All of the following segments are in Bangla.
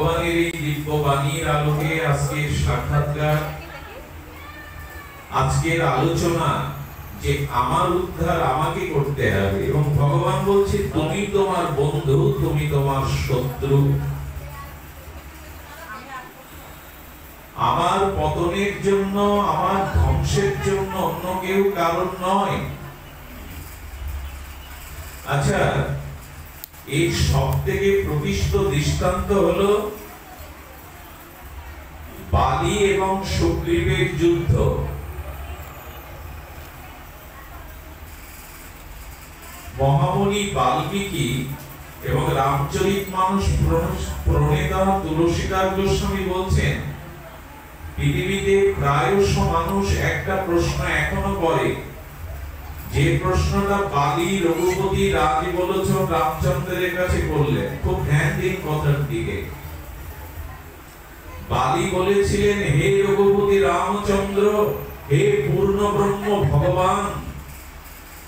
ভগবানের এই দিব্য বাণীর আলোকে আজকের সাক্ষাৎকার, আজকের আলোচনা যে আমার উদ্ধার আমাকে করতে হবে, এবং ভগবান বলছে তুমি তোমার বন্ধু, তুমি তোমার শত্রু। আমার পতনের জন্য, আমার ধ্বংসের জন্য অন্য কেউ কারণ নয়। আচ্ছা, এই সব থেকে প্রকৃষ্ট দৃষ্টান্ত হলো বালি এবং সুগ্রীবের যুদ্ধ। মহামুনি বাল্মীকি এবং রামচরিতমানস প্রণেতা তুলসীদাস গোস্বামী বলছেন, পৃথিবীতে প্রায়শ মানুষ একটা প্রশ্ন এখনো করে, যে প্রশ্নটা বালি রঘুপতি রাজবলোচন রামচন্দ্রের কাছে করলেন। খুব ধ্যান দিন কথার দিকে। বালি বলেছিলেন, হে রঘুপতি রামচন্দ্র, হে পূর্ণ ব্রহ্ম ভগবান,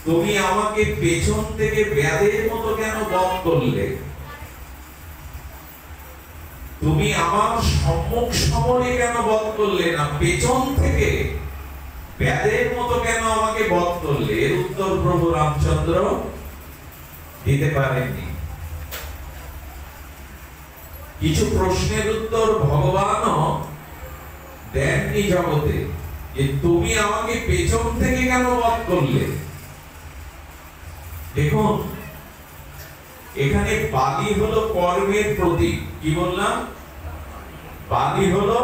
তুমি আমাকে পেছন থেকে ব্যাধের মতো কেন বধ করলে? তুমি আমার সম্মুখ সমরে কেন বধ করলে না, পেছন থেকে ব্যাধের মতো কেন আমাকে বধ করলে? এর উত্তর প্রভু রামচন্দ্র দিতে পারেননি। কিছু প্রশ্নের উত্তর ভগবানও দেননি জগতে, যে তুমি আমাকে পেছন থেকে কেন বধ করলে। দেখুন, এখানে বালি হলো কর্মের প্রতীক। কি বললাম? বালি হলো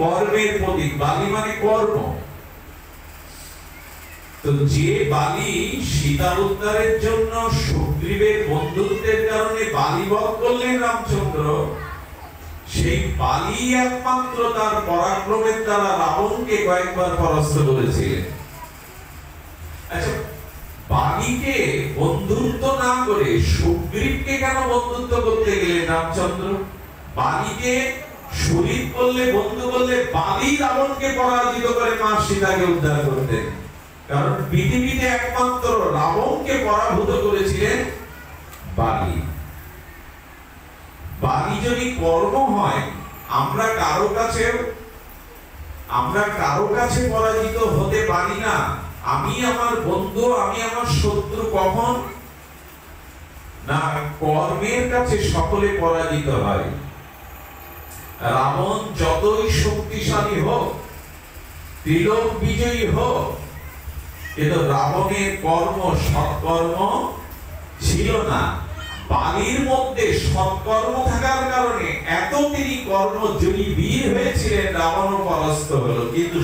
কর্মের প্রতীক। বালি মানে কর্ম। তো যে বালি সীতা উদ্ধারের জন্য সুগ্রীবের বন্ধুত্বের কারণে বালি বধ করলেন রামচন্দ্র, সেই বালি একমাত্র তার পরাক্রমের দ্বারা রাবণকে কয়েকবার পরাস্ত করেছিলেন। আচ্ছা, বালিকে বন্ধুত্ব না করে সুগ্রীবকে কেন বন্ধুত্ব করতে গেলেন রামচন্দ্র? বালিকে শরীর করলে, বন্ধু করলে, বালি রাবণকে পরাজিত করে মা সীতাকে উদ্ধার করতেন। কারণ পৃথিবীতে একমাত্র রাবণকে পরাভূত করেছিলেন বালি। বালি যদি কর্ম হয়, আমরা কারো কাছে পরাজিত হতে পারি না। আমি আমার বন্ধু, আমি আমার শত্রু কখন না, কর্মের কাছে সকলে পরাজিত হয়। রাবণ যতই শক্তিশালী হোক, ত্রিলোক বিজয়ী হোক, কিন্তু রাবণের কর্ম সৎকর্ম ছিল না। বালির মধ্যে সৎকর্ম থাকার কারণে এত তিনি কর্মযোগী বীর হয়েছিলেন, রাবণও পরাস্ত হলো। কিন্তু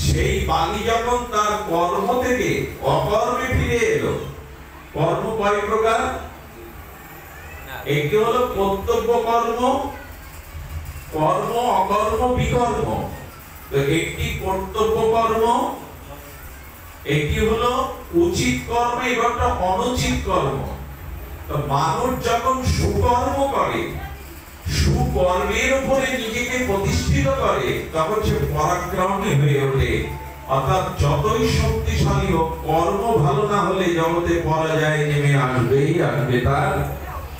সেই বালি যখন তার কর্ম থেকে অকর্মে ফিরে এলো, কর্ম কয় প্রকার? একটি হলো কর্তব্য কর্ম, কর্ম, অকর্ম, বিকর্ম। তো একটি কর্তব্য কর্ম, একটি হলো উচিত কর্ম, এবারটা অনুচিত কর্ম। তো মানুষ যখন সুকর্ম করে, সুকর্মের উপরে নিজেকে প্রতিষ্ঠিত করে, তখন সে পরাক্রমী হয়ে ওঠে। অর্থাৎ যতই শক্তিশালী হোক, কর্ম ভালো না হলে জগতে পরাজয় নেমে আসবেই আসবে। তার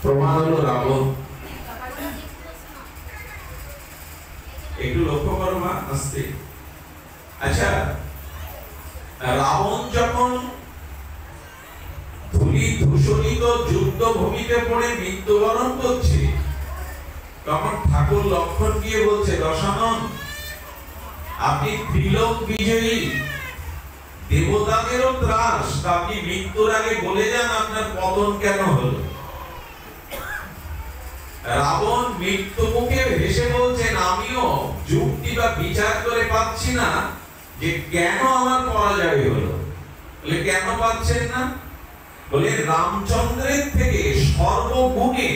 প্রমাণ হলো রাবণ। একটু লক্ষ্য করো মা, আস্তে। আচ্ছা, রাবণ যখন ধূলি ধূসরিত যুদ্ধ ভূমিতে পড়ে মৃত্যুবরণ করছে, তখন ঠাকুর লক্ষণ দিয়ে বলছে, দশানন, আপনি ত্রিলোক বিজয়ী, দেবতাদেরও ত্রাস, আপনি মৃত্যুর আগে বলে যান আপনার পতন কেন হলো। রাবণ মৃত্যু মুখে ভেসে বলছেন, আমিও যুক্তি বা বিচার করে পাচ্ছি না যে কেন আমার পরাজয় হলো। বলে কেন পাচ্ছেন না? বলে রামচন্দ্রের থেকে সর্বগুণে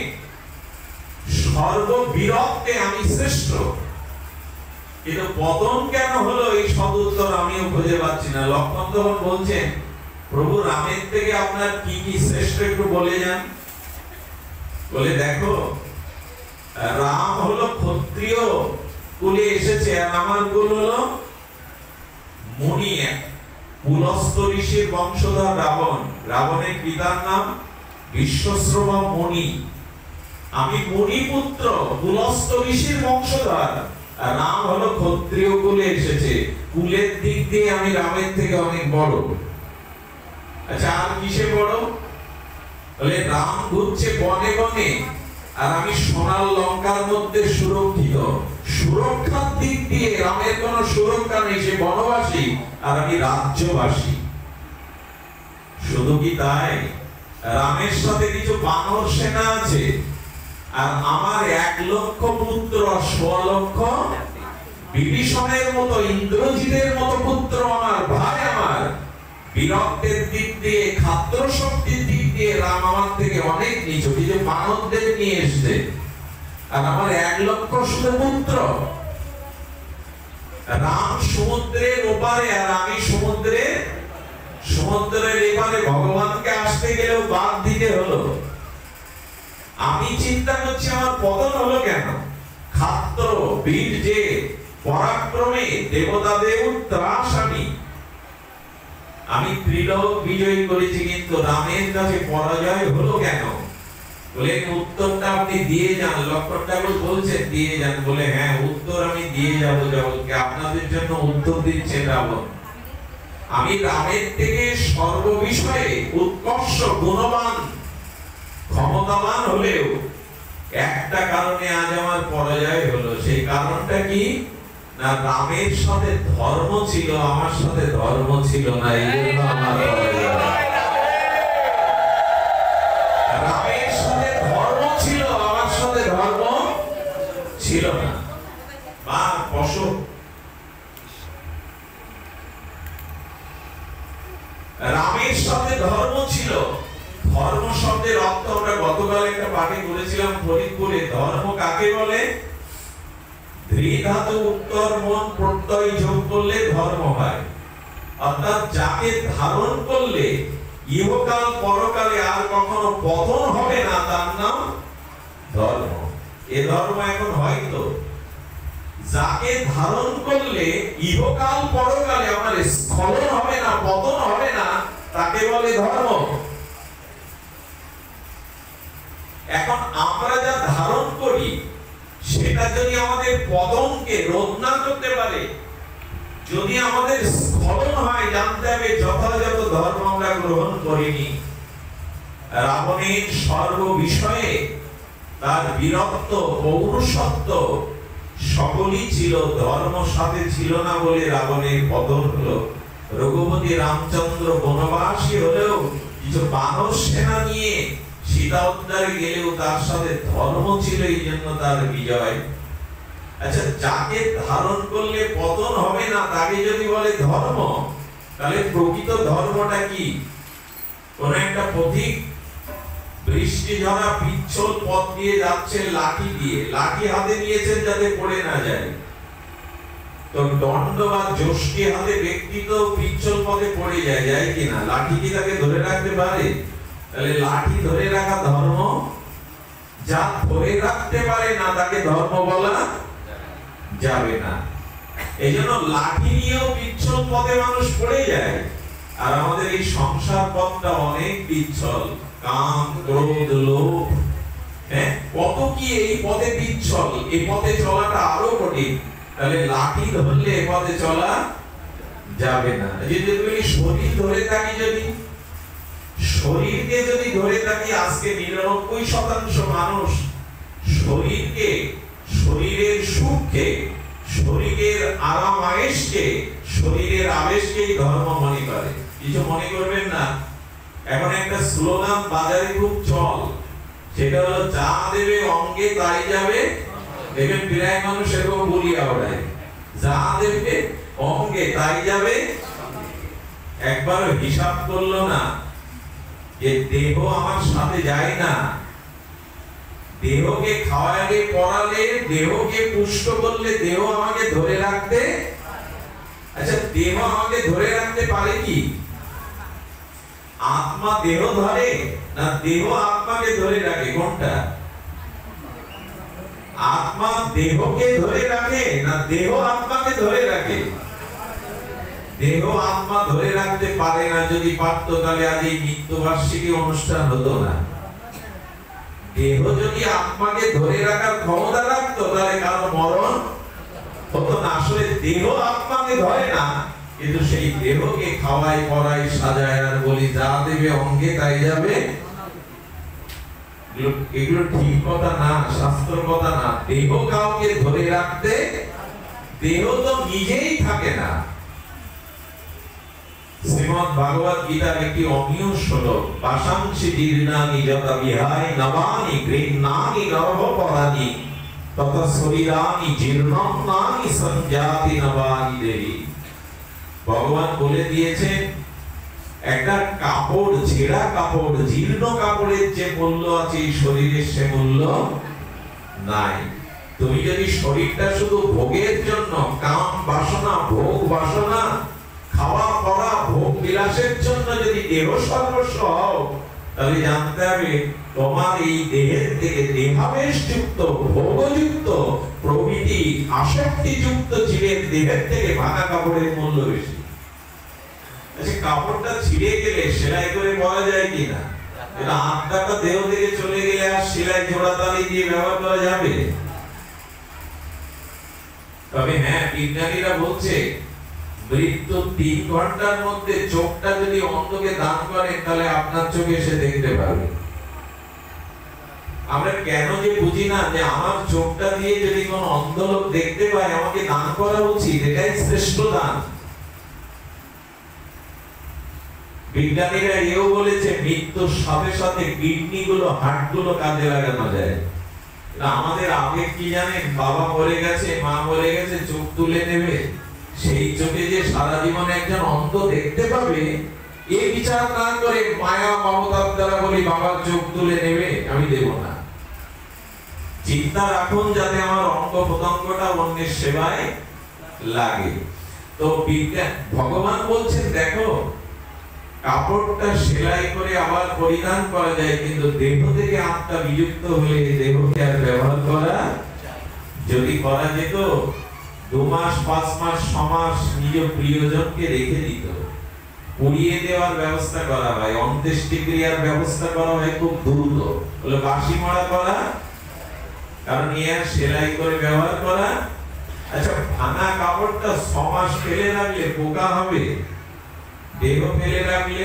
সর্ববীরত্বে আমি শ্রেষ্ঠ, কিন্তু পতন কেন হলো এই সদুত্তর আমিও খুঁজে পাচ্ছি না। লক্ষণ তখন বলছেন, প্রভু রামের থেকে আপনার কি কি শ্রেষ্ঠ একটু বলে যান। বলে দেখো, রাম হলো ক্ষত্রিয় কুলে এসেছে, আর আমার কুল হলো মুনি, পুলস্ত ঋষির বংশধর রাবণ। রাবণের পিতার নাম বিশ্বশ্রবা মুনি। আমি মুনিপুত্র, কুলস্থ ঋষির বংশধর। রাম হলো ক্ষত্রিয় কুলে এসেছে, কুলের দিক দিয়ে আমি রামের থেকে অনেক বড়। আচ্ছা, আর কিসে বড়? বলে রাম ঘুরছে বনে বনে, আর আমি সোনার লঙ্কার মধ্যে সুরক্ষিত। সুরক্ষার দিক দিয়ে রামের কোনো সুরক্ষা নেই, সে বনবাসী আর আমি রাজ্যবাসী। শুধু কি তাই? রামের সাথে কিছু বানর সেনা আছে, আর আমার 1 লক্ষ পুত্র, 100 লক্ষ বিভীষণের মতো, ইন্দ্রজিতের মতো পুত্র আমার, ভাই আমার। বীরত্বের দিক দিয়ে, খাদ্য শক্তির দিক দিয়ে রাম আমার থেকে অনেক নিচু, কিছু বানরদের নিয়ে এসছে, আর আমার 1 লক্ষ শুধু পুত্র। রাম সমুদ্রের ওপারে আর আমি সমুদ্রের এপারে। ভগবানকে আসতে গেলেও বাদ দিতে হলো। আমি চিন্তা করছি আমার পতন হলো কেন? খাদ্য বীর যে পরাক্রমে দেবতাদের ত্রাস, আমি ত্রিলোক বিজয় করেছি, কিন্তু রামের কাছে পরাজয় হলো কেন? বলে উত্তরটা আপনি দিয়ে যান। লক্ষ্মণটা বলছেন দিয়ে যান। বলে হ্যাঁ, উত্তর আমি দিয়ে যাবো। আপনাদের জন্য উত্তর দিচ্ছে রাবণ। আমি রামের থেকে সর্ববিষয়ে উৎকর্ষ, গুণবান, ক্ষমতাবান হলেও একটা কারণে আজ আমার পরাজয় হলো। সেই কারণটা কি? না, রামের সাথে ধর্ম ছিল, আমার সাথে ধর্ম ছিল না, এই জন্য আমার পরাজয়। রামের সাথে ধর্ম ছিল, আমার সাথে ধর্ম ছিল না। বা পশু রামের সাথে ধর্ম ছিল। ধর্ম শব্দের অর্থ আমরা গতকাল একটা পাঠে করেছিলাম ফরিদপুরে। ধর্ম কাকে বলে? ধাতু উত্তর মন প্রত্যয় যোগ করলে ধর্ম হয়। অর্থাৎ যাকে ধারণ করলে ইহকাল পরকালে আর কখনো পতন হবে না, তার নাম ধর্ম। এ ধর্ম এখন হয়তো যাকে ধারণ করলে ইহকাল পরকালে আমার স্খলন হবে না, পতন হবে না, তাকে বলে ধর্ম। এখন আমরা যা ধারণ করি সেটা যদি আমাদের পতনকে রোধ না করতে পারে, যদি আমাদের স্খলন হয়, জানতে হবে যথাযথ ধর্ম আমরা গ্রহণ করিনি। রাবণের সর্ব বিষয়ে তার বীরত্ব, পৌরুষত্ব সকলই ছিল, ধর্ম সাথে ছিল না বলে রাবণের পতন হলো। রঘুপতি রামচন্দ্র বনবাসী হলেও কিছু বানর সেনা নিয়ে সীতা উদ্ধারে গেলেও তার সাথে ধর্ম ছিল, এই জন্য তার বিজয়। আচ্ছা, যাকে ধারণ করলে পতন হবে না তাকে যদি বলে ধর্ম, তাহলে প্রকৃত ধর্মটা কি? কোন একটা পথিক বৃষ্টি ঝরা পিচ্ছল পথ দিয়ে যাচ্ছে, লাঠি দিয়ে, লাঠি হাতে নিয়েছেন যাতে পড়ে না যায়। তো দণ্ড বা যষ্টি হাতে ব্যক্তি তো পিচ্ছল পথে পড়ে যায় কিনা? লাঠি কি তাকে ধরে রাখতে পারে? তাহলে লাঠি ধরে রাখা ধর্ম। যা ধরে রাখতে পারে না তাকে ধর্ম বলা যাবে না। এই জন্য লাঠি নিয়েও পিচ্ছল পথে মানুষ পড়ে যায়। আর আমাদের এই সংসার পথটা অনেক পিচ্ছল। কাম, ক্রোধ, লোভ, কত কি এই পথে পিচ্ছল। এই পথে চলাটা আরো কঠিন। তাহলে লাঠি ধরলে এই পথে চলা যাবে না। যদি শরীর ধরে থাকি, যদি শরীরকে যদি ধরে থাকি, আজকে 99% মানুষ শরীরকে, শরীরের সুখকে, শরীরের আরাম আয়েশকে, শরীরের আবেশকেই ধর্ম মনে করে। কিছু মনে করবেন না। এখন একটা স্লোগান বাজারে খুব চল, সেটা হলো যা দেবে অঙ্গে তাই যাবে। দেখবেন প্রায় মানুষ এরকম বলিয়া ওড়ায়, যা দেবে অঙ্গে তাই যাবে। একবার হিসাব করলো না যে দেহ আমার সাথে যায় না। দেহকে খাওয়ালে, পড়ালে, দেহকে পুষ্ট করলে দেহ আমাকে ধরে রাখতে, আচ্ছা দেহ আমাকে ধরে রাখতে পারে কি? আত্মা দেহ ধরে না দেহ আত্মাকে ধরে রাখে? কোনটা? আত্মা দেহকে ধরে রাখে না দেহ আত্মাকে ধরে রাখে? দেহ আত্মা ধরে রাখতে পারে না। যদি পারতো তাহলে আজ এই মৃত্যুবার্ষিকী অনুষ্ঠান হতো না। দেহ যদি আত্মাকে ধরে রাখার ক্ষমতা রাখতো তাহলে কারো মরণ হতো না। আসলে দেহ আত্মাকে ধরে না, কিন্তু সেই দেহকে খাওয়াই পরাই সাজায় আর বলি যা দেবে অঙ্গে তাই যাবে, এগুলো ঠিক কথা না, শাস্ত্র কথা না। দেহ কাউকে ধরে রাখতে, দেহ তো নিজেই থাকে না। শ্রীমদ ভাগবত গীতার একটি অমিয় শ্লোক, বাসাংসি জীর্ণানি যথা বিহায় নবানি গৃহ্ণানি নরভপরানি তথা শরীরানি জীর্ণানি সঞ্জাতি নবানি দেহি। ভগবান বলে দিয়েছেন একটা কাপড়, ছেঁড়া কাপড়, জীর্ণ কাপড়ের যে মূল্য আছে এই শরীরের সে মূল্য নাই। তুমি যদি শরীরটা শুধু ভোগের জন্য, কাম বাসনা, ভোগ বাসনা, খাওয়া পড়া, ভোগ বিলাসের জন্য যদি দেহ সর্বস্ব হও, তাহলে জানতে হবে তোমার এই দেহের থেকে দেহাবেশ যুক্ত, ভোগযুক্ত, প্রভৃতি আসক্তি যুক্ত জীবের দেহের থেকে ভাঙা কাপড়ের মূল্য বেশি। আচ্ছা, কাপড়টা ছিঁড়ে গেলে সেলাই করে পরা যায় কিনা? এটা আত্মাটা দেহ থেকে চলে গেলে আর সেলাই জোড়া তালি দিয়ে ব্যবহার করা যাবে? তবে হ্যাঁ, বিজ্ঞানীরা বলছে মৃত্যু 3 ঘন্টার মধ্যে চোখটা যদি অন্ধকে দান করেন তাহলে আপনার চোখে সে দেখতে পারবে। আমরা কেন যে বুঝি না যে আমার চোখটা দিয়ে যদি কোনো অন্ধ লোক দেখতে পায় আমাকে দান করা উচিত, এটাই শ্রেষ্ঠ দান। বিজ্ঞানীরা এও বলেছে মৃত্যুর সাথে সাথে কিডনি গুলো, হার্ট গুলো কাজে লাগানো যায়। আমাদের আবেগ কি জানেন? বাবা মরে গেছে, মা মরে গেছে, চোখ তুলে নেবে, সেই চোখে যে সারা জীবন একজন অন্ধ দেখতে পাবে, এই বিচার না করে মায়া মমতার দ্বারা বলি বাবার চোখ তুলে নেবে, আমি দেব না। চিন্তা রাখুন যাতে আমার অঙ্গ প্রত্যঙ্গটা অন্যের সেবায় লাগে। তো বিজ্ঞান, ভগবান বলছেন দেখো কাপড়টা সেলাই করে আবার পরিধান করা যায়, কিন্তু দেহ থেকে আত্মা বিযুক্ত হলে দেহকে আর ব্যবহার করা, যদি করা যেত 2 মাস 5 মাস 6 মাস নিজ প্রিয়জনকে রেখে দিত, পুড়িয়ে দেওয়ার ব্যবস্থা করা হয়, অন্ত্যেষ্টিক্রিয়ার ব্যবস্থা করা হয় খুব দ্রুত, বলে বাসি মরা করা, কারণ ইয়ার সেলাই করে ব্যবহার করা। আচ্ছা, ভাঙা কাপড়টা 6 মাস ফেলে রাখলে পোকা হবে, দেহ ফেলে রাখলে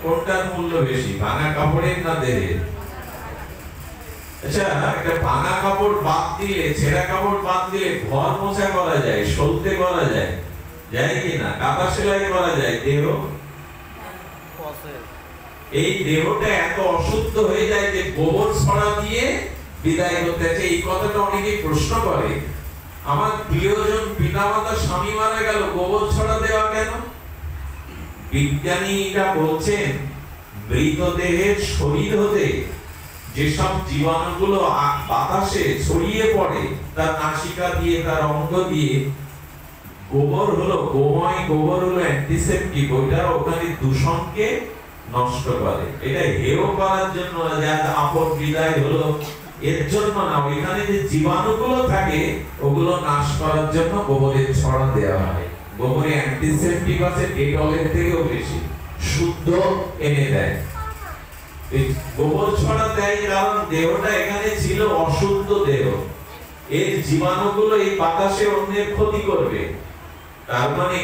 কোনটার মূল্য বেশি, ভাঙা কাপড়ের না দেহের? আচ্ছা, একটা ভাঙা কাপড় বাদ দিলে, ছেঁড়া কাপড় বাদ দিলে ঘর মোছা করা যায়, সলতে করা যায়, যায় কি না? কাঁথা সেলাই করা যায়, দেহ, এই দেহটা এত অশুদ্ধ হয়ে যায় যে গোবর ছড়া দিয়ে বিদায় করতে আছে। এই কথাটা অনেকেই প্রশ্ন করে, আমার প্রিয়জন পিতামাতা স্বামী মারা গেল, গোবর ছড়া দেওয়া কেন? বিজ্ঞানীরা বলছেন মৃতদেহের শরীর হতে যেসব জীবাণুগুলো বাতাসে ছড়িয়ে পড়ে তার নাসিকা দিয়ে, তার অঙ্গ দিয়ে, গোবর হলো গোময়, গোবর হলো অ্যান্টিসেপ্টিক, ওইটা ওখানে দূষণকে নষ্ট করে। এটা হেয় করার জন্য, যা আপদ বিদায় হলো এর জন্য না, ওইখানে যে জীবাণুগুলো থাকে ওগুলো নাশ করার জন্য গোবরের ছড়া দেওয়া হয়। গোবরে অ্যান্টিসেপ্টিক আছে, ডেটলের থেকেও বেশি শুদ্ধ এনে দেয়। গোবর ছড়া দেয় কারণ দেহটা এখানে ছিল অশুদ্ধ দেহ, এর জীবাণুগুলো এই বাতাসে অন্যের ক্ষতি করবে। তার মানে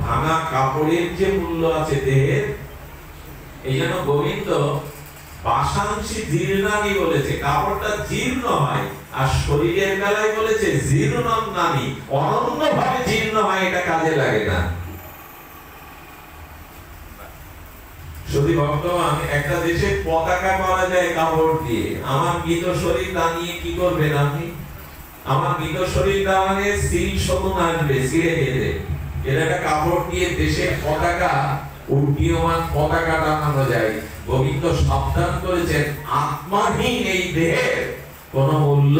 ভাঙা কাপড়ের যে মূল্য আছে দেহের, এই জন্য গোবিন্দ বাসাংসি জীর্ণানি বলেছে, কাপড়টা জীর্ণ হয়, আর শরীরের বেলায় বলেছে জীর্ণম নানি, অনন্য ভাবে জীর্ণ হয়, এটা কাজে লাগে না। শুধু বর্তমান একটা দেশে পতাকা করা যায় কাপড় দিয়ে, আমার মৃত শরীর দাঁড়িয়ে কি করবেন আপনি? আমার মৃত শরীর দাঁড়ানে সিল শকুন আসবে, ছিঁড়ে গেলে এর একটা কাপড় দিয়ে দেশের পতাকা, উড্ডীয়মান পতাকা টানানো যায়। গোবিন্দ সাবধান করেছেন আত্মাহীন এই দেহের কোন মূল্য,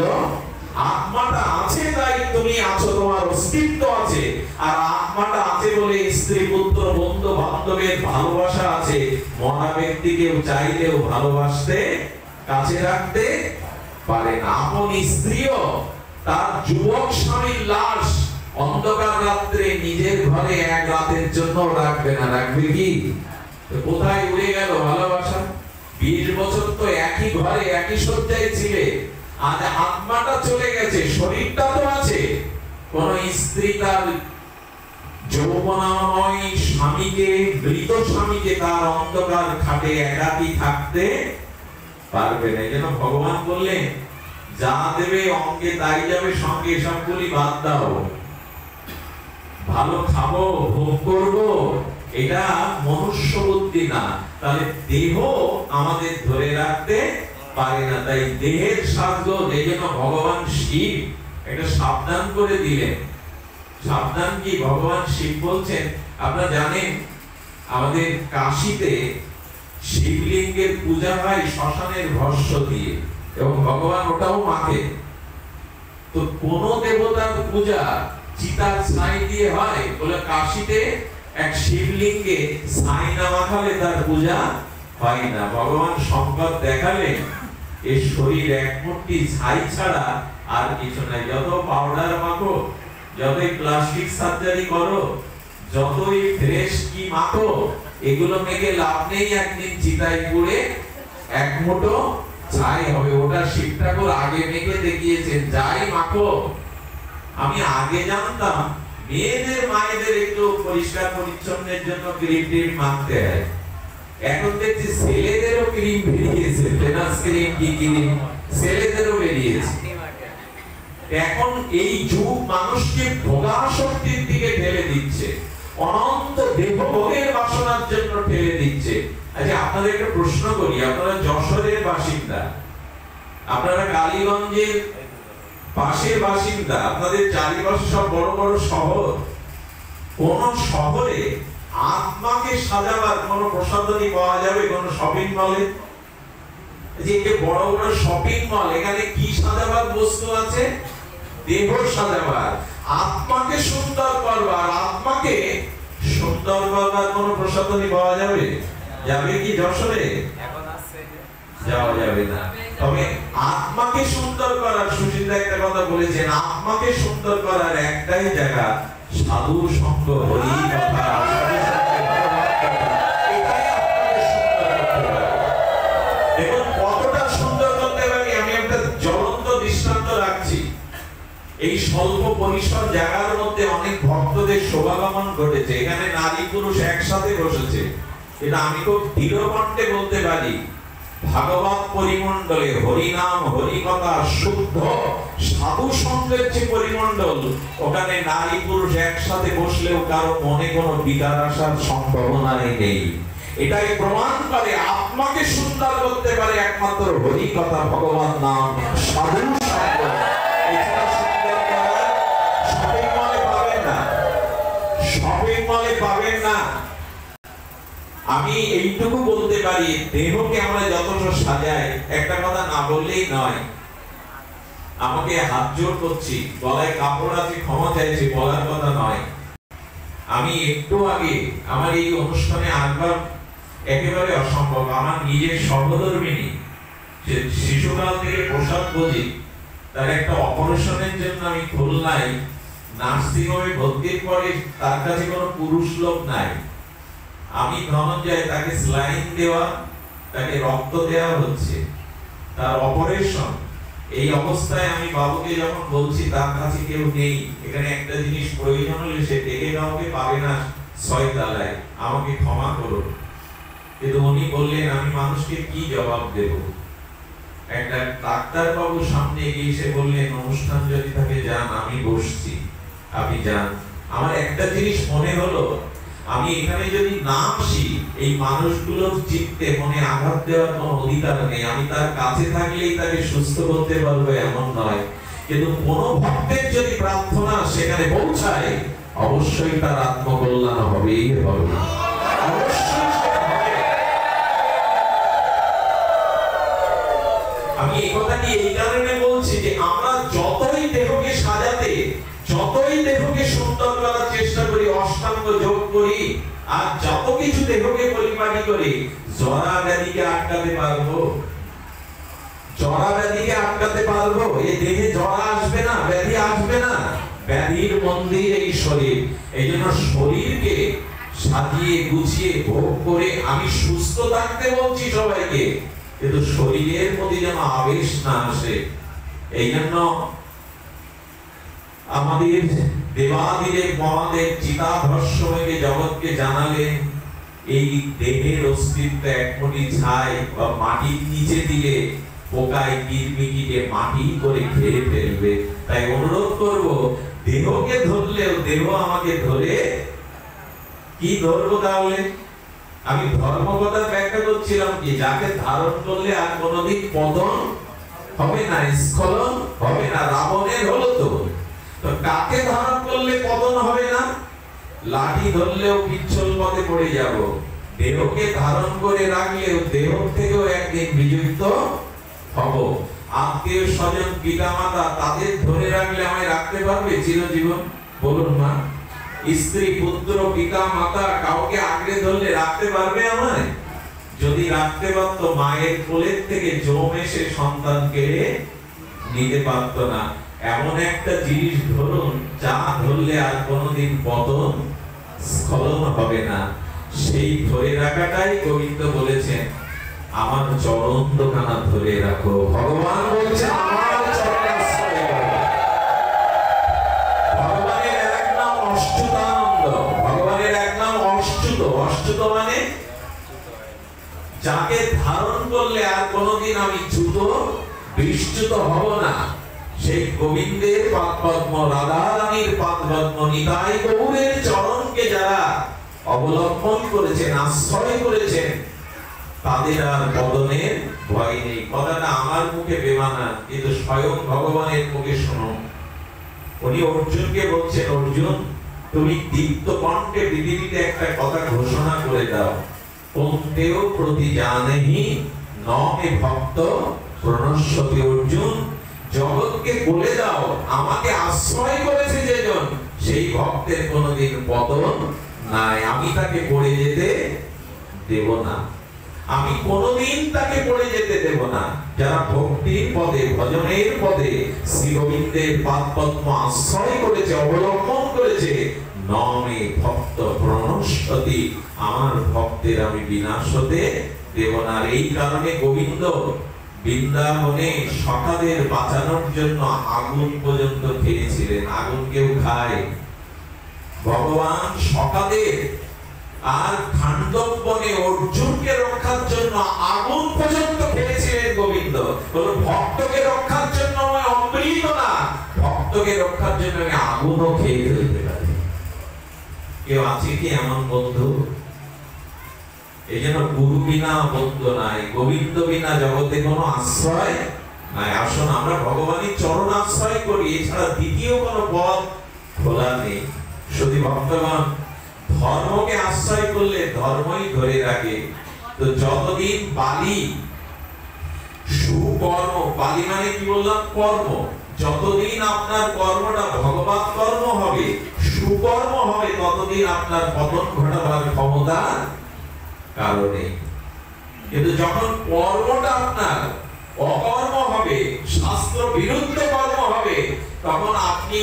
আত্মাটা আছে তাই তুমি আছো, তোমার অস্তিত্ব আছে, আর আত্মাটা আছে বলে স্ত্রী পুত্র বন্ধু বান্ধবের ভালোবাসা আছে। মরা ব্যক্তিকেও চাইলেও ভালোবাসতে, কাছে রাখতে পারে না। আপন স্ত্রীও তার যুবক স্বামীর লাশ অন্ধকার রাত্রে নিজের ঘরে 1 রাতের জন্য রাখবে না, রাখবে কি? কোথায় উড়ে গেল ভালোবাসা? 20 বছর তো একই ঘরে একই শয্যায় ছিলে, আজ আত্মাটা চলে গেছে, শরীরটা তো আছে। কোন স্ত্রী তার যৌবনাময় স্বামীকে, মৃত স্বামীকে তার অন্ধকার খাটে একাকী থাকতে পারবে না। এই জন্য ভগবান বললেন, যা দেবে অঙ্গে তাই যাবে, সঙ্গে সবগুলি বাদ দাও। ভালো খাবো, ভোগ করবো, এটা মনুষ্য বুদ্ধি না। তাহলে দেহ আমাদের ধরে রাখতে পারে না। তাই দেহের সাজগোজ, এই জন্য ভগবান শিব এটা সাবধান করে দিলেন। সাবধান কি? ভগবান শিব বলছেন, আপনারা জানেন আমাদের কাশীতে শিবলিঙ্গের পূজা হয় শ্মশানের ভস্য দিয়ে, এবং ভগবান ওটাও মাখে। তো কোন দেবতার পূজা চিতার ছাই দিয়ে হয় বলে কাশীতে এক শিবলিঙ্গে ছাই না মাখালে তার পূজা হয় না। ভগবান সংকট দেখালেন, এই শরীর এক মুঠি ছাই ছাড়া আর কিছু নাই। যত পাউডার মাখো, যতই প্লাস্টিক সার্জারি করো, যতই ফ্রেশ কি মাখো, এগুলো মেখে লাভ নেই। একদিন চিতায় পুড়ে এক মুঠো ছাই হবে। ওটা শিব ঠাকুর আগে মেখে দেখিয়েছেন, যাই মাখো। আমি আগে জানতাম মেয়েদের মায়েদের একটু পরিষ্কার পরিচ্ছন্নের জন্য ক্রিম টিম মাখতে হয়। এখন দেখছি ছেলেদেরও ক্রিম বেরিয়েছে, ফেনাস ক্রিম কি ক্রিম ছেলেদেরও বেরিয়েছে। এখন এই যুগ মানুষকে ভোগাসক্তির দিকে ঠেলে দিচ্ছে, অনন্ত দেহভোগের বাসনার জন্য ঠেলে দিচ্ছে। আচ্ছা, আপনাদের একটা প্রশ্ন করি, আপনারা যশোরের বাসিন্দা, আপনারা কালীগঞ্জের পাশের বাসিন্দা, আপনাদের চারিপাশে সব বড় বড় শহর। কোন শহরে আত্মাকে সাজাবার কোন প্রসাধনী পাওয়া যাবে কোন শপিং মলে? যে বড় বড় শপিং মল, এখানে কি সাজাবার বস্তু আছে? দেহ সাজাবার, আত্মাকে সুন্দর করবার, আত্মাকে সুন্দর করবার কোন প্রসাধনী পাওয়া যাবে? যাবে কি যশোরে? যাওয়া যাবে না। তবে আত্মাকে সুন্দর করার, সুচিন্তা একটা কথা বলেছেন, আত্মাকে সুন্দর করার একটাই জায়গা, সাধু সঙ্গ, হরি কথা। দেখুন কতটা সুন্দর করতে পারি। আমি একটা জ্বলন্ত দৃষ্টান্ত রাখছি। এই স্বল্প পরিসর জায়গার মধ্যে অনেক ভক্তদের শোভাগমন ঘটেছে। এখানে নারী পুরুষ একসাথে বসেছে। এটা আমি খুব দৃঢ় কণ্ঠে বলতে পারি। ভাগবত পরিমণ্ডলে হরিনাম হরিকথা শুদ্ধ সাধু সঙ্গের যে পরিমণ্ডল, ওখানে নারী পুরুষ একসাথে বসলেও কারো মনে কোনো বিকার আসার সম্ভাবনাই নেই। এটাই প্রমাণ করে আত্মাকে সুন্দর করতে পারে একমাত্র হরিকথা, ভগবান নাম, সাধু সঙ্গ। এছাড়া সুন্দর করা শপিং মলে পাবেন না, শপিং মলে পাবেন না। আমি এইটুকু বলতে পারি, দেহকে আমরা যতটা সাজাই, একটা কথা না বললেই নয়। আমাকে হাত জোর করছি, গলায় কাপড় আছে, ক্ষমা চাইছি, বলার কথা নয়। আমি একটু আগে আমার এই অনুষ্ঠানে আসবার একেবারে অসম্ভব। আমার নিজের সহধর্মিনী, যে শিশুকাল থেকে প্রসাদ বুঝি, তার একটা অপারেশনের জন্য আমি খুলনায় নার্সিংহোমে ভর্তির পরে তার কাছে কোনো পুরুষ লোক নাই। আমি ধনঞ্জয়, তাকে স্লাইন দেওয়া, তাকে রক্ত দেওয়া হচ্ছে, তার অপারেশন। এই অবস্থায় আমি বাবুকে যখন বলছি তার কাছে কেউ নেই, এখানে একটা জিনিস প্রয়োজন হলে সে ডেকে কাউকে পাবে না 6 তলায়, আমাকে ক্ষমা করো। কিন্তু উনি বললেন, আমি মানুষকে কি জবাব দেব? একটা ডাক্তার বাবু সামনে এগিয়ে এসে বললেন, অনুষ্ঠান যদি থাকে যান, আমি বসছি, আপনি যান। আমার একটা জিনিস মনে হলো, আমি এখানে যদি না আসি, এই মানুষগুলোর চিত্তে মনে আঘাত দেওয়ার কোনো অধিকার নেই। আমি তার কাছে থাকলেই তাকে সুস্থ করতে পারবো এমন নয়, কিন্তু কোন ভক্তের যদি প্রার্থনা সেখানে পৌঁছায়, অবশ্যই তার আত্মকল্যাণ হবেই হবে। আমি এই কথাটি এই কারণে বলছি যে আমরা যতই দেহকে সাজাতে, যতই দেহকে সুন্দর করার চেষ্টা করি, অষ্টাঙ্গ যোগ করি, আর যত কিছু দেহকে পরিপাটি করি, জরা ব্যাধিকে আটকাতে পারবো? জরা ব্যাধিকে আটকাতে পারবো? এই দেহে জরা আসবে না, ব্যাধি আসবে না। ব্যাধির মন্দির এই শরীর। এই জন্য শরীরকে সাজিয়ে গুছিয়ে ভোগ করে আমি সুস্থ থাকতে বলছি সবাইকে, কিন্তু শরীরের প্রতি যেন আবেশ না আসে। এই জন্য আমাদের দেবাদিদেব মহাদেব চিতাভস্মকে জগৎকে জানালেন, এই দেহের অস্তিত্ব এক মুঠি ছাই বা মাটির নিচে দিলে পোকায় কিরমিটিকে মাটি করে খেয়ে ফেলবে। তাই অনুরোধ করব, দেহকে ধরলেও দেহ আমাকে ধরে কি ধরবো? তাহলে আমি ধর্মকথার ব্যাখ্যা করছিলাম কি, যাকে ধারণ করলে আর কোনোদিন পতন হবে না, স্খলন হবে না। রাবণের হলো তো কাকে ধারণ করলে পতন হবে না? লাঠি ধরলেও পিচ্ছল পথে পড়ে যাব, দেহকে ধারণ করে রাখলেও দেহ থেকেও একদিন বিজয়িত হব। আত্মীয় স্বজন পিতা মাতা তাদের ধরে রাখলে আমায় রাখতে পারবে চিরজীবন? বলুন মা। স্ত্রী পুত্র পিতা মাতা কাউকে আঁকড়ে ধরলে রাখতে পারবে আমায়? যদি রাখতে পারতো মায়ের কোলের থেকে জম এসে সন্তান কেড়ে নিতে পারতো না। এমন একটা জিনিস ধরুন যা ধরলে আর কোনোদিন পতন স্খলন হবে না। সেই ধরে রাখাটাই গোবিন্দ বলেছেন, আমার চরণ দুখানা ধরে রাখো। ভগবান বলছেন আমার চরণাশ্রয় করো। ভগবানের এক নাম অচ্যুতানন্দ, ভগবানের এক নাম অচ্যুত। অচ্যুত মানে যাকে ধারণ করলে আর কোনোদিন আমি চ্যুত বিচ্যুত হব না। সেই গোবিন্দের পাদপদ্ম, রাধা রানীর পাদপদ্ম, নিতাই গৌরের চরণকে যারা অবলম্বন করেছেন, আশ্রয় করেছেন, তাদের আর পতনের ভয় নেই। কথাটা আমার মুখে বেমানান, কিন্তু স্বয়ং ভগবানের মুখে শোনো। উনি অর্জুনকে বলছেন, অর্জুন তুমি দীপ্ত কণ্ঠে পৃথিবীতে একটা কথা ঘোষণা করে দাও, কোন্তেও প্রতি জানেহি ন মে ভক্ত প্রণশ্যতি। অর্জুন জগৎকে বলে দাও, আমাকে আশ্রয় করেছে যেজন, সেই ভক্তের কোনোদিন পতন নাই। আমি তাকে পড়ে যেতে দেব না, আমি কোনোদিন তাকে পড়ে যেতে দেব না। যারা ভক্তির পদে, ভজনের পদে শ্রী গোবিন্দের পাদপদ্ম আশ্রয় করেছে, অবলম্বন করেছে, নমে ভক্ত প্রণশ্যতি, আমার ভক্তের আমি বিনাশ হতে দেব না। এই কারণে গোবিন্দ বৃন্দাবনে সখাদের বাঁচানোর জন্য আগুন পর্যন্ত খেয়েছিলেন। আগুন কেউ খায়? ভগবান সখাদের আর খাণ্ডববনে অর্জুনকে রক্ষার জন্য আগুন পর্যন্ত খেয়েছিলেন গোবিন্দ। বলো ভক্তকে রক্ষার জন্য আমি অমৃত না, ভক্তকে রক্ষার জন্য আমি আগুনও খেয়ে ফেলতে পারি। কেউ আছে কি এমন বন্ধু? এই জন্য গুরু বিনা বন্ধু নাই, গোবিন্দ বিনা জগতে কোনো আশ্রয় নাই। আসুন আমরা ভগবানের চরণ আশ্রয় করি, এছাড়া দ্বিতীয় কোনো পথ খোলা নেই। শুধু ভক্তগণ ধর্মকে আশ্রয় করলে ধর্মই ধরে রাখে। তো যতদিন বালি সুকর্ম, বালি মানে কি বললাম? কর্ম। যতদিন আপনার কর্মটা ভগবত কর্ম হবে, সুকর্ম হবে, ততদিন আপনার পতন ঘটাবার ক্ষমতা কারণে। কিন্তু যখন কর্মটা আপনার অকর্ম হবে, শাস্ত্র বিরুদ্ধ কর্ম হবে, তখন আপনি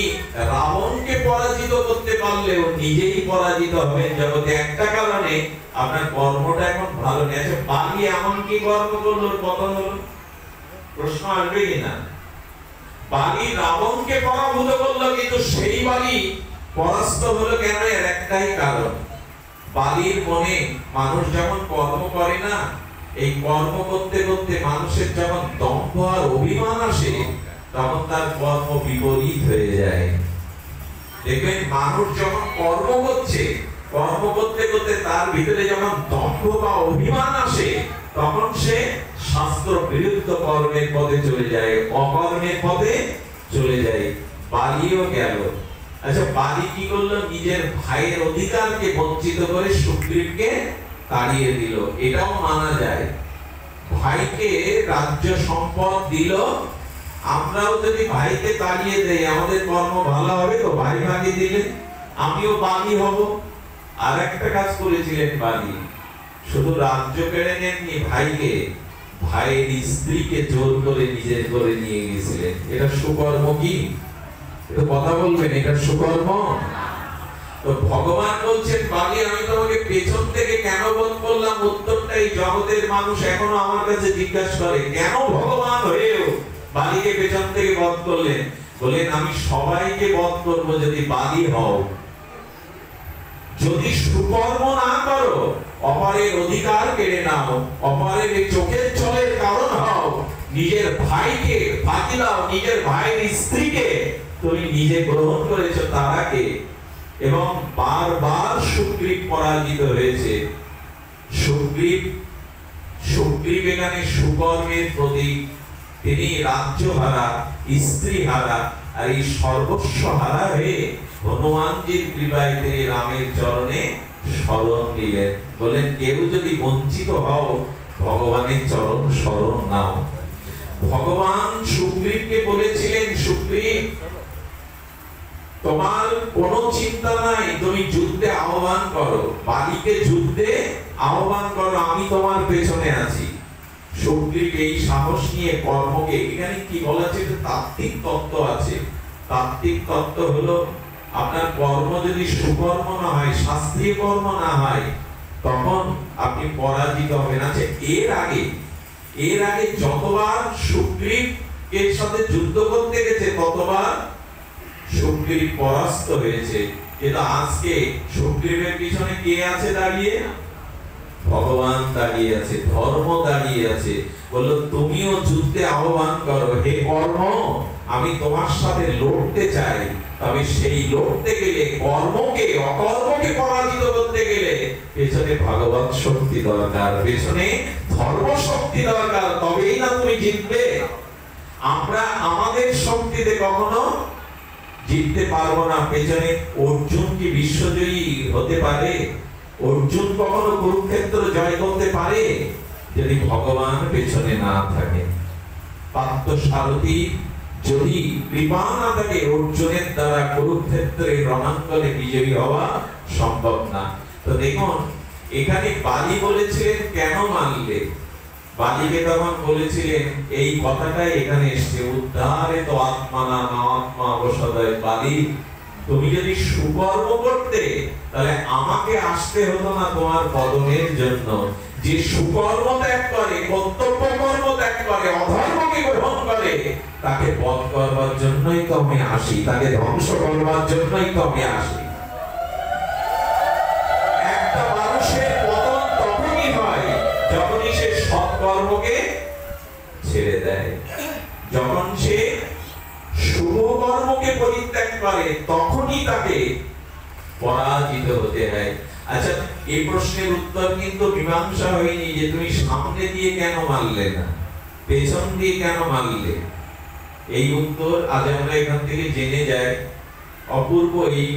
রাবণকে পরাজিত করতে পারলেও নিজেই পরাজিত হবেন জগতে। একটা কারণে আপনার কর্মটা এখন ভালো নেই। আচ্ছা বালি এমন কি কর্ম করলো পতন হলো? প্রশ্ন আসবে কিনা? বালি রাবণকে পরাভূত করলো, কিন্তু সেই বালি পরাস্ত হলো কেন? এর একটাই কারণ, বালির মনে মানুষ যখন কর্ম করে না, এই কর্ম করতে করতে মানুষের যখন দম্ভ আর অভিমান আসে, তখন তার কর্ম বিপরীত হয়ে যায়। দেখবেন মানুষ যখন কর্ম করছে, কর্ম করতে করতে তার ভিতরে যখন দম্ভ বা অভিমান আসে, তখন সে শাস্ত্র বিরুদ্ধ কর্মের পথে চলে যায়, অকর্মের পথে চলে যায়। বালিও গেল। আচ্ছা বালি কি করলো? নিজের ভাইয়ের অধিকারকে বঞ্চিত করে সুগ্রীবকে তাড়িয়ে দিল। এটাও মানা যায়। ভাইকে রাজ্য সম্পদ দিল, আমরাও যদি ভাইকে তাড়িয়ে দেই আমাদের কর্ম ভালো হবে তো? ভাই ভাগে দিলে আমিও বালি হব। আর একটা কাজ করেছিলেন বালি, শুধু রাজ্য কেড়ে নেননি, ভাইকে, ভাইয়ের স্ত্রীকে জোর করে নিজের করে নিয়ে গেছিলেন। এটা সুকর্ম কি? এটা কথা বলবেন, এটা সুকর্ম? তো ভগবান বলছেন বালি আমি তোমাকে পেছন থেকে কেন বধ করলাম, উত্তরটা এই জগতের মানুষ এখনো আমার কাছে জিজ্ঞাসা করে, কেন ভগবান হয়েও বালিকে পেছন থেকে বধ করলেন? বলেন আমি সবাইকে বধ করব যদি বালি হও, যদি সুকর্ম না করো, অপরের অধিকার কেড়ে নাও, অপরের চোখের জলের কারণ হও, নিজের ভাইকে ফাঁকি দাও, নিজের ভাইয়ের স্ত্রীকে তুমি নিজে গ্রহণ করেছো তারাকে, এবং বারবার সুগ্রীব পরাজিত হয়েছে। সুগ্রীব এখানে সুকর্মের প্রতীক, তিনি রাজ্য হারা, স্ত্রী হারা, আর এই সর্বস্ব হারা হয়ে হনুমানজির কৃপায় তিনি রামের চরণে শরণ নিলেন। বলেন কেউ যদি বঞ্চিত হও ভগবানের চরণ শরণ নাও। ভগবান সুগ্রীবকে বলেছিলেন, সুগ্রীব তোমার কোনো চিন্তা নাই, তুমি যুদ্ধে আহ্বান করো, বালিকে যুদ্ধে আহ্বান করো, আমি তোমার পেছনে আছি। সুগ্রীব এই সাহস নিয়ে কর্মকে, এখানে কি বলা আছে, তাত্ত্বিক তত্ত্ব আছে। তাত্ত্বিক তত্ত্ব হলো আপনার কর্ম যদি সুকর্ম না হয়, শাস্ত্রীয় কর্ম না হয়, তখন আপনি পরাজিত হবেন। আচ্ছা, এর আগে যতবার সুগ্রীব এর সাথে যুদ্ধ করতে গেছে ততবার সুগ্রীব পরাস্ত হয়েছে, কিন্তু আজকে সুগ্রীবের পিছনে কে আছে দাঁড়িয়ে? ভগবান দাঁড়িয়ে আছে, ধর্ম দাঁড়িয়ে আছে। বললো তুমিও যুদ্ধে আহ্বান করো, হে কর্ম আমি তোমার সাথে লড়তে চাই, তবে সেই লড়তে গেলে কর্মকে অকর্মকে পরাজিত করতে গেলে পেছনে ভগবত শক্তি দরকার, পেছনে ধর্ম শক্তি দরকার, তবেই না তুমি জিতবে। আমরা আমাদের শক্তিতে কখনো জিততে পারবো না। পেছনে অর্জুন কি বিশ্বজয়ী হতে পারে? অর্জুন কখনো কুরুক্ষেত্র জয় করতে পারে যদি ভগবান পেছনে না থাকে? পার্থসারথী যদি কৃপা না থাকে, অর্জুনের দ্বারা কুরুক্ষেত্রের রণাঙ্গনে বিজয়ী হওয়া সম্ভব না। তো দেখুন এখানে বালি বলেছিলেন কেন মানলে, বালিকে তখন বলেছিলেন এই কথাটাই এখানে এসছে, উদ্ধারে তো আত্মানা না আত্মা অবসদয়। বালি তুমি যদি সুকর্ম করতে তাহলে আমাকে আসতে হতো না তোমার পতনের জন্য। যে সুকর্ম ত্যাগ করে, কর্তব্য কর্ম ত্যাগ করে, অধর্মকে গ্রহণ করে, তাকে বধ করবার জন্যই তো আমি আসি, তাকে ধ্বংস করবার জন্যই তো আমি আসি। একটা মানুষের পতন তখনই হয় যখনই সে সৎকর্মকে ছেড়ে দেয়, যখন সে শুভ কর্মকে পরিত্যাগ করে, তখনই তাকে পরাজিত হতে হয়। আচ্ছা, এই প্রশ্নের উত্তর কিন্তু মীমাংসা হয়নি যে তুমি সামনে দিয়ে কেন মারলে না, পেছন দিয়ে কেন মারলে। এই উত্তর আজ আমরা এখান থেকে জেনে যাই। অপূর্ব এই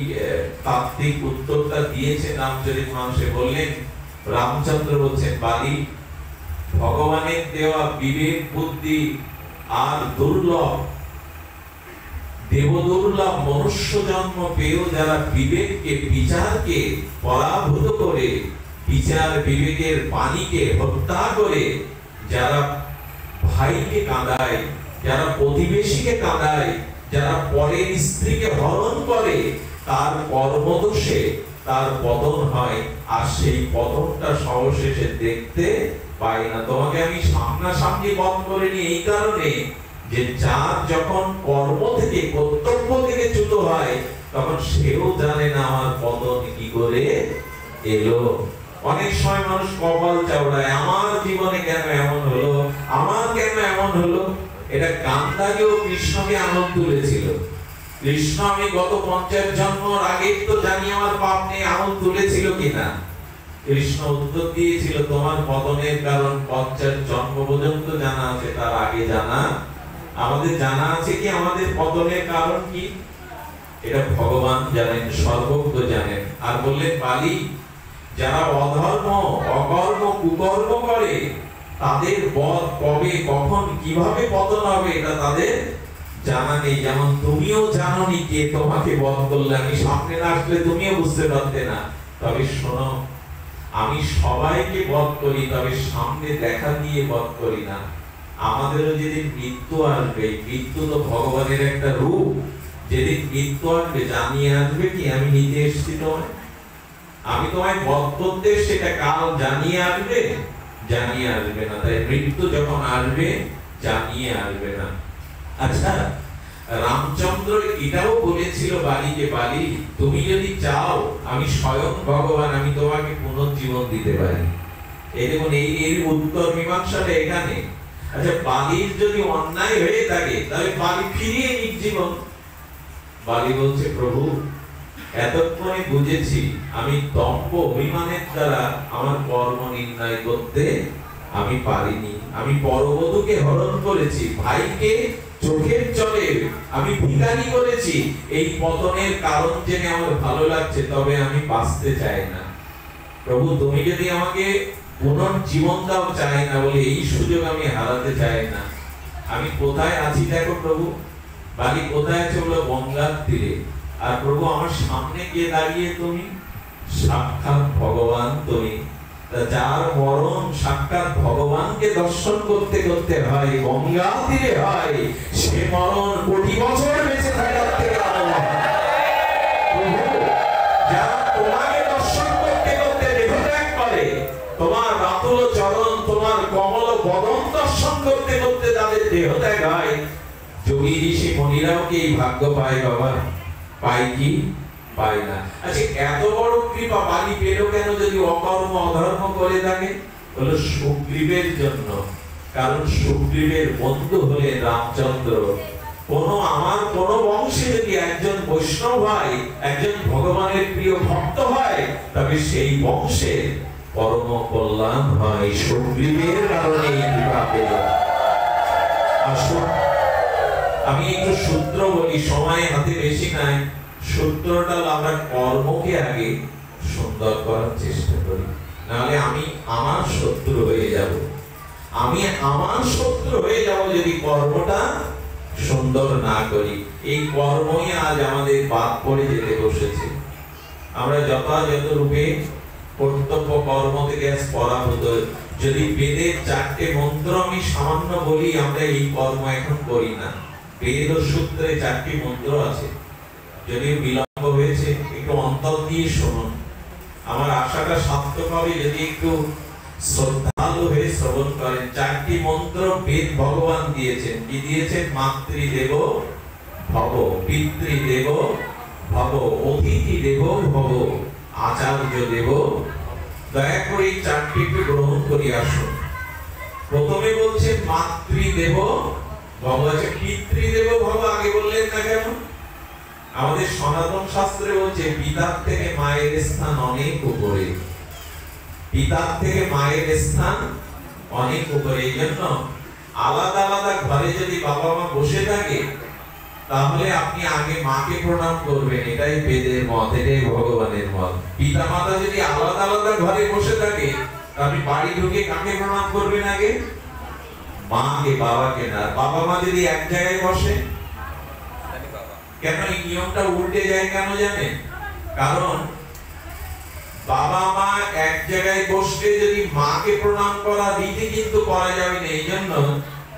তাত্ত্বিক উত্তরটা দিয়েছে রামচরিতমানসে। বললেন, রামচন্দ্র বলছেন বালি ভগবানের দেওয়া বিবেক বুদ্ধি আর দুর্লভ, দেবদুর্লভ মনুষ্য জন্ম পেয়েও যারা বিবেককে বিচারকে পরাভূত করে, বিচার বিবেকের পানিকে হত্যা করে, যারা ভাইকে কাঁদায়, যারা প্রতিবেশীকে কাঁদায়, যারা পরের স্ত্রীকে হরণ করে, তার কর্মদোষে তার পতন হয়। আর সেই পতনটা সবশেষে দেখতে পাই না। তোমাকে আমি সামনাসামনি বধ করিনি এই কারণে যে যার যখন কর্ম থেকে, কর্তব্য থেকে চ্যুত হয়, তখন সেও জানে না আমার পতন কি করে এলো। অনেক সময় মানুষ কপাল চাওড়ায়, আমার জীবনে কেন এমন হলো, আমার কেন এমন হলো। এটা গান্ধারীও কৃষ্ণকে আনন্দ তুলেছিল। কৃষ্ণ আমি গত 50 জন্মের আগে তো জানি আমার পাপ নেই, আনন্দ তুলেছিল কিনা? কৃষ্ণ উত্তর দিয়েছিল, তোমার পতনের কারণ 50 জন্ম পর্যন্ত জানা আছে, তার আগে জানা আমাদের জানা আছে কি আমাদের পতনের কারণ কি? এটা ভগবান জানেন, সর্বজ্ঞ জানেন। আর বললেন বালি যারা অধর্ম, অকর্ম, কুকর্ম করে, তাদের বধ কবে, কখন, কিভাবে পতন হবে এটা তাদের জানা নেই। যেমন তুমিও জানোনি কে তোমাকে বধ করলে, আমি সামনে না আসলে তুমিও বুঝতে পারতে না। তবে শোনো, আমি সবাইকে বধ করি, তবে সামনে দেখা দিয়ে বধ করি না। আমাদেরও যেদিন মৃত্যু আসবে, মৃত্যু তো ভগবানের একটা রূপ, যেদিন মৃত্যু আসবে জানিয়ে আসবে কি আমি নিজে এসেছি তোমায়, আমি তোমায় বধ করতে, সেটা কাল জানিয়ে আসবে? জানিয়ে আসবে না। তাই মৃত্যু যখন আসবে জানিয়ে আসবে না। আচ্ছা, রামচন্দ্র এটাও বলেছিল বালিকে, বালি তুমি যদি চাও আমি স্বয়ং ভগবান, আমি তোমাকে পুনর্জীবন দিতে পারি। এই দেখুন, এই উত্তর মীমাংসাটা এখানে। আচ্ছা, বালির যদি অন্যায় হয়ে থাকে তাহলে বালি ফিরিয়ে নিক জীবন। বালি বলছে, প্রভু এতক্ষণে বুঝেছি আমি দম্ভ অভিমানের দ্বারা আমার কর্ম নির্ণয় করতে আমি পারিনি। আমি পরবধূকে হরণ করেছি, ভাইকে চোখের জলে আমি ভিখারি করেছি। এই পতনের কারণ জেনে আমার ভালো লাগছে, তবে আমি বাঁচতে চাই না। প্রভু তুমি যদি আমাকে পুনর্জীবন দাও, চাই না বলে এই সুযোগ আমি হারাতে চাই না। আমি কোথায় আছি দেখো প্রভু। বালি কোথায় আছে বলো? গঙ্গার তীরে। আর প্রভু আমার সামনে গিয়ে দাঁড়িয়ে তুমি, সাক্ষাৎ ভগবান তুমি। যার মরণ সাক্ষাৎ ভগবানকে দর্শন করতে করতে হয়, গঙ্গা তীরে হয়, সে মরণ কোটি বছর বেঁচে থাকার থেকে আলাদা। প্রভু যারা তোমাকে দর্শন করতে করতে দেহত্যাগ করে, তোমার রাতুল চরণ, তোমার কমল বদন দর্শন করতে করতে তাদের দেহত্যাগ হয়, যোগী ঋষি মুনিরাও কি এই ভাগ্য পায় বাবা? পায় কি? পায় না। আচ্ছা, এত বড় কৃপা বালি পেল কেন যদি অকর্ম অধর্ম করে থাকে? হলো সুগ্রীবের জন্য। কারণ সুগ্রীবের বন্ধু হলেন রামচন্দ্র। আমার কোন বংশে যদি একজন বৈষ্ণব হয়, একজন ভগবানের প্রিয় ভক্ত হয়, তবে সেই বংশে পরম কল্যাণ হয়। সুগ্রীবের কারণে এই কৃপা পেল। আসুন আমি একটু সূত্র বলি, সময় হাতে বেশি নাই। সূত্রটা আমরা কর্মকে আগে সুন্দর করার চেষ্টা করি, নাহলে আমি আমার শত্রু হয়ে যাব। আমি আমার শত্রু হয়ে যাব যদি কর্মটা সুন্দর না করি। এই কর্মই আজ আমাদের বাদ পড়ে যেতে বসেছে। আমরা যথাযথ রূপে কর্তব্য কর্ম থেকে পরাভূত। যদি বেদের 4টে মন্ত্র আমি সামান্য বলি, আমরা এই কর্ম এখন করি না। বেদ ও সূত্রে 4টি মন্ত্র আছে। যদি বিলম্ব হয়েছে একটু অন্তর দিয়ে শুনুন, আমার আশাটা সার্থক হবে যদি একটু শ্রদ্ধালু হয়ে শ্রবণ করেন। 4টি মন্ত্র বেদ ভগবান দিয়েছেন। কি দিয়েছেন? মাতৃদেব ভব, পিতৃদেব ভব, অতিথি দেব ভব, আচার্য দেব। দয়া করে এই 4টি একটু গ্রহণ করি আসুন। প্রথমে বলছে মাতৃদেব ভব। আছে পিতৃদেব ভব আগে বললেন না কেন? আমাদের সনাতন শাস্ত্রে বলছে পিতার থেকে মায়ের স্থান অনেক উপরে। পিতার থেকে মায়ের স্থান অনেক উপরে। এই জন্য আলাদা আলাদা ঘরে যদি বাবা মা বসে থাকে, তাহলে আপনি আগে মাকে প্রণাম করবেন। এটাই বেদের মত, এটাই ভগবানের মত। পিতা মাতা যদি আলাদা আলাদা ঘরে বসে থাকে, আপনি বাড়ি ঢুকে কাকে প্রণাম করবেন? আগে মাকে, বাবাকে না। বাবা মা যদি এক জায়গায় বসে, কেন এই নিয়মটা উল্টে যায় কেন জানেন? কারণ বাবা মা এক জায়গায় বসলে যদি মাকে প্রণাম করা রীতি কিন্তু করা যাবে না। এই জন্য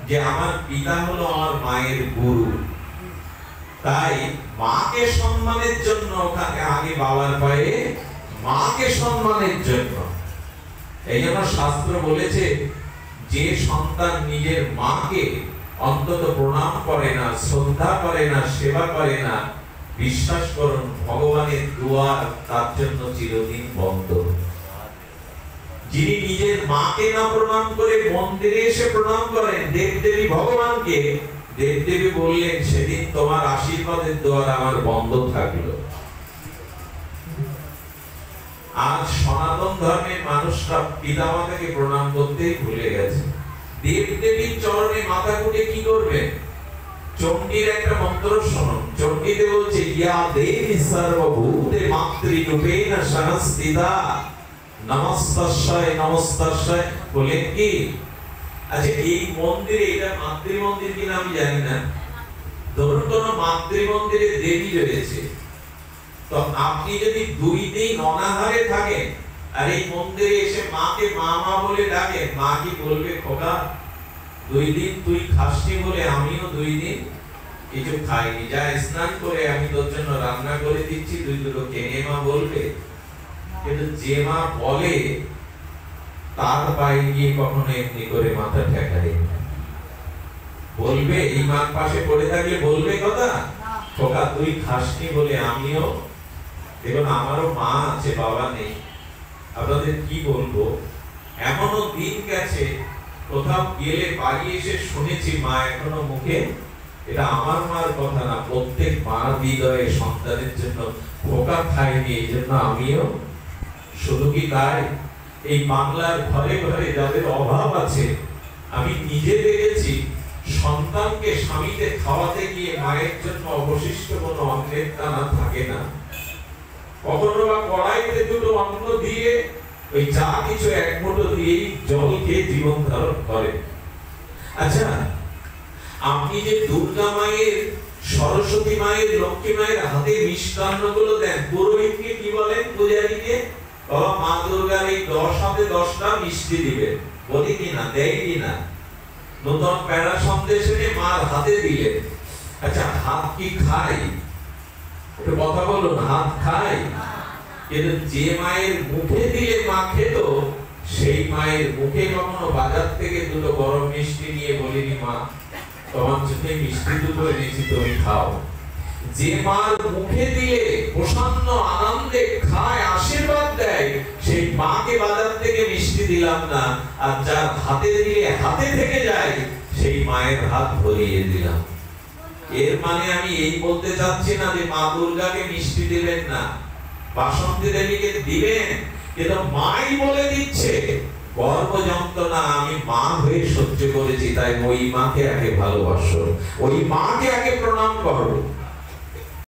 যে আমার পিতা হলো আমার মায়ের গুরু, তাই মাকে সম্মানের জন্য ওখানে আগে বাবার পায়ে মাকে সম্মানের জন্য। এই জন্য শাস্ত্র বলেছে যে সন্তান নিজের মাকে অন্তত প্রণাম করে না, শ্রদ্ধা করে না, সেবা করে না, বিশ্বাস করুন ভগবানের দুয়ার তার জন্য চিরদিন বন্ধ। যিনি নিজের মাকে না প্রণাম করে মন্দিরে এসে প্রণাম করেন দেবদেবী ভগবানকে, দেবদেবী বললেন সেদিন তোমার আশীর্বাদের দ্বার আমার বন্ধ থাকলো। আজ সনাতন ধর্মের মানুষরা পিতামাতাকে প্রণাম করতেই ভুলে গেছে। দেবদেবীর চরণে মাথা কুটে কি করবেন? চণ্ডীর একটা মন্ত্র শুনুন। চণ্ডীতে বলছে ইয়া দেবী সর্বভূতে মাতৃরূপেণ সংস্থিতা নমস্তাস্যায় নমস্তাস্যায়। বলেন কি? আচ্ছা এই মন্দিরে, এটা মাতৃ মন্দির কিনা আমি জানি না, ধরুন কোন মাতৃ মন্দিরে দেবী রয়েছে, তো আপনি যদি 2 দিন অনাহারে থাকেন আর এই মন্দিরে এসে মাকে মা মা বলে ডাকেন, মা কি বলবে খোকা 2 দিন তুই খাসনি বলে আমিও 2 দিন কিছু খাইনি, যা স্নান করে আমি তোর জন্য রান্না করে দিচ্ছি, তুই দুটো খেয়ে মা বলবে। কিন্তু যে মা বলে তার পায়ে গিয়ে কখনো এমনি করে মাথা ঠেকায় বলবে, ইমান পাশে পড়ে থাকলে বলবে কথা, খোকা তুই খাসনি বলে আমিও, দেখুন আমারও মা আছে বাবা নেই, আপনাদের কি বলবো। এমনও দিন গেছে কোথাও গেলে বাড়ি এসে শুনেছি মা এখনো মুখে, এটা আমার মার কথা না, প্রত্যেক মা হৃদয়ে সন্তানের জন্য খোকা খায়নি এই জন্য আমিও। শুধু কি তাই, এই বাংলার ঘরে ঘরে যাদের অভাব আছে, আমি নিজে দেখেছি সন্তানকে স্বামীকে খাওয়াতে গিয়ে মায়ের জন্য অবশিষ্ট কোনো অন্নের দানা থাকে না, কখনো বা কড়াইতে দুটো অন্ন দিয়ে ওই চা কিছু এক মুঠো দিয়েই জল খেয়ে জীবন ধারণ করে। আচ্ছা, আপনি যে দুর্গা মায়ের, সরস্বতী মায়ের, লক্ষ্মী মায়ের হাতে মিষ্টান্ন গুলো দেন, পুরোহিতকে কি বলেন, পূজারীকে, বাবা মা দুর্গার এই 10 হাতে 10টা মিষ্টি দিবেন, বলি কিনা, দেয় কিনা, নতুন প্যারা সন্দেশ এনে মার হাতে দিলেন। আচ্ছা, হাত কি খায়? একটু কথা বলুন, হাত খায়? কিন্তু যে মায়ের মুখে দিয়ে মা খেত, সেই মায়ের মুখে কখনো বাজার থেকে দুটো গরম মিষ্টি নিয়ে বলিনি মা তোমার জন্য মিষ্টি দুটো এনেছি তুমি খাও। যে মার মুখে দিয়ে প্রসন্ন আনন্দে খায়, আশীর্বাদ দেয়, সেই মাকে বাজার থেকে মিষ্টি দিলাম না, আর যার হাতে দিলে হাতে থেকে যায় সেই মায়ের হাত ভরিয়ে দিলাম। এর মানে আমি এই বলতে চাচ্ছি না যে মা দুর্গাকে মিষ্টি দিবেন না, বাসন্তী দেবীকে দিবেন, কিন্তু মাই বলে দিচ্ছে গর্ভ যন্ত্রণা আমি মা হয়ে সহ্য করেছি, তাই ওই মাকে আগে ভালোবাসো, ওই মাকে আগে প্রণাম করো।